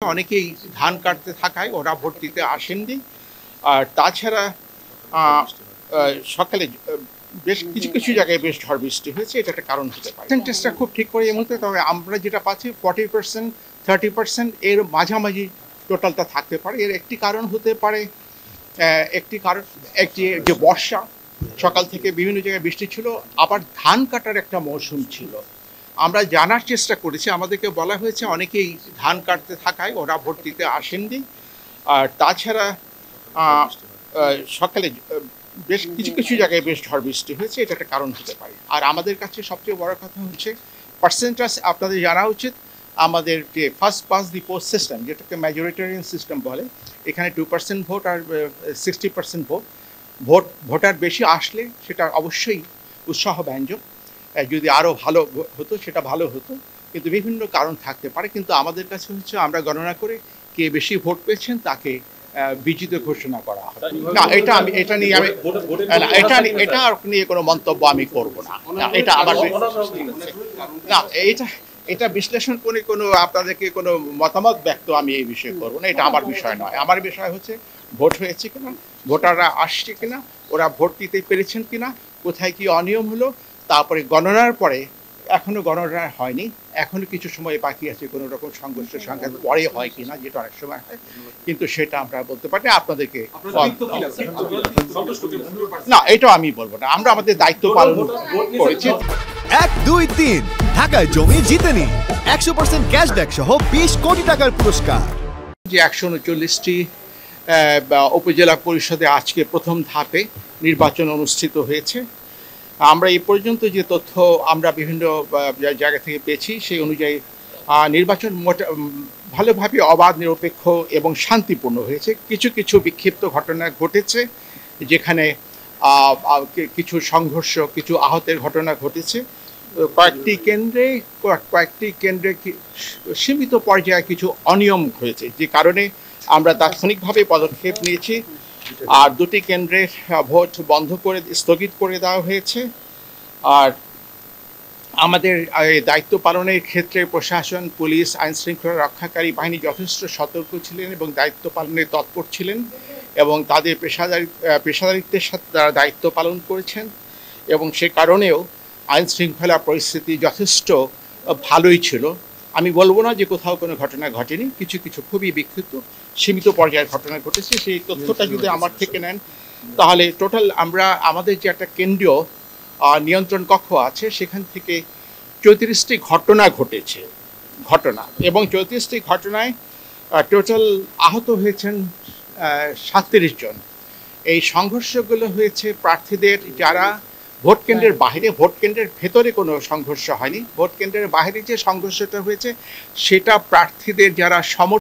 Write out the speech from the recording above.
অনেকেই ধান কাটতে থাকায় ওরা ভোট দিতে আসেননি। আর তাছাড়া সকালে বেশ কিছু কিছু জায়গায় বেশ ঝড় বৃষ্টি হয়েছে, এটা একটা কারণ হতে পারে। পার্সেন্টেজটা খুব ঠিক করে এই মুহূর্তে, তবে আমরা যেটা পাচ্ছি 40%, 30% এর মাঝামাঝি টোটালটা থাকতে পারে। এর একটি কারণ হতে পারে, একটি যে বর্ষা, সকাল থেকে বিভিন্ন জায়গায় বৃষ্টি ছিল, আবার ধান কাটার একটা মৌসুম ছিল। আমরা জানার চেষ্টা করেছি, আমাদেরকে বলা হয়েছে অনেকেই ধান কাটতে থাকায় ওরা ভোট দিতে আসেননি। আর তাছাড়া সকালে বেশ কিছু কিছু জায়গায় বেশ ঝড় বৃষ্টি হয়েছে, এটা একটা কারণ হতে পারে। আর আমাদের কাছে সবচেয়ে বড় কথা হচ্ছে পার্সেন্টেজ আপনাদের জানা উচিত। আমাদের যে first pass the post system, যেটাকে ম্যাজরিটেরিয়ান সিস্টেম বলে, এখানে 2% ভোট আর 60% ভোটার বেশি আসলে সেটা অবশ্যই উৎসাহব্যঞ্জক। যদি আরও ভালো হতো সেটা ভালো হতো, কিন্তু বিভিন্ন কারণ থাকতে পারে। কিন্তু আমাদের কাছে হচ্ছে আমরা গণনা করে কে বেশি ভোট পেয়েছেন তাকে বিজিত ঘোষণা করা হবে। না, এটা নিয়ে কোনো মন্তব্য আমি করব না। এটা আমার না, এটা বিশ্লেষণ করে কোনো আপনাদেরকে কোনো মতামত ব্যক্ত আমি এই বিষয়ে করবো না। এটা আমার বিষয় নয়। আমার বিষয় হচ্ছে ভোট হয়েছে কিনা, ভোটাররা আসছে কিনা, ওরা ভোট দিতে পেরেছেন কিনা, কোথায় কি অনিয়ম হলো। তারপরে গণনার পরে, এখনো গণনা হয়নি, এখনো কিছু সময় বাকি আছে, কোনো রকম সংঘর্ষের সংখ্যা পরে হয় কিনা, যেটা অনেক সময় হয়, কিন্তু সেটা আমরা বলতে পারি আপনাদেরকে। না, এটা আমি বলবো না। আমরা আমাদের দায়িত্ব পালন করেছি। 1, 2, 3 ঢাকায় জমি জিতে নিন 100% ক্যাশব্যাক সহ 20 কোটি টাকার পুরস্কার। যে 139টি উপজেলা পরিষদে আজকে প্রথম ধাপে নির্বাচন অনুষ্ঠিত হয়েছে। আমরা এই পর্যন্ত যে তথ্য আমরা বিভিন্ন জায়গা থেকে পেয়েছি, সেই অনুযায়ী নির্বাচন ভালোভাবে অবাধ, নিরপেক্ষ এবং শান্তিপূর্ণ হয়েছে। কিছু কিছু বিক্ষিপ্ত ঘটনা ঘটেছে, যেখানে কিছু সংঘর্ষ, কিছু আহতের ঘটনা ঘটেছে। কয়েকটি কেন্দ্রে সীমিত পর্যায়ে কিছু অনিয়ম হয়েছে, যে কারণে আমরা তাৎক্ষণিকভাবে পদক্ষেপ নিয়েছি। আর দুটি কেন্দ্রের ভোট স্থগিত করে দেওয়া হয়েছে। আর আমাদের দায়িত্ব পালনের ক্ষেত্রে প্রশাসন, পুলিশ, আইনশৃঙ্খলা রক্ষাকারী বাহিনী যথেষ্ট সতর্ক ছিলেন এবং দায়িত্ব পালনে তৎপর ছিলেন, এবং তাদের পেশাদারিত্বের সাথে তারা দায়িত্ব পালন করেছেন। এবং সে কারণেও আইনশৃঙ্খলা পরিস্থিতি যথেষ্ট ভালোই ছিল। আমি বলবো না যে কোথাও কোনো ঘটনা ঘটেনি, কিছু কিছু খুবই বিক্ষিপ্ত সীমিত পর্যায়ের ঘটনা ঘটেছে। সেই তথ্যটা যদি আমার থেকে নেন, তাহলে টোটাল আমাদের যে একটা কেন্দ্রীয় নিয়ন্ত্রণ কক্ষ আছে, সেখান থেকে 34টি ঘটনা ঘটেছে এবং 34টি ঘটনায় টোটাল আহত হয়েছেন 37 জন। এই সংঘর্ষগুলো হয়েছে প্রার্থীদের যারা ভোট কেন্দ্রের বাইরে, ভোট কেন্দ্রের ভেতরে কোনো সংঘর্ষ হয়নি। ভোট কেন্দ্রের বাইরে যে সংঘর্ষটা হয়েছে, সেটা প্রার্থীদের যারা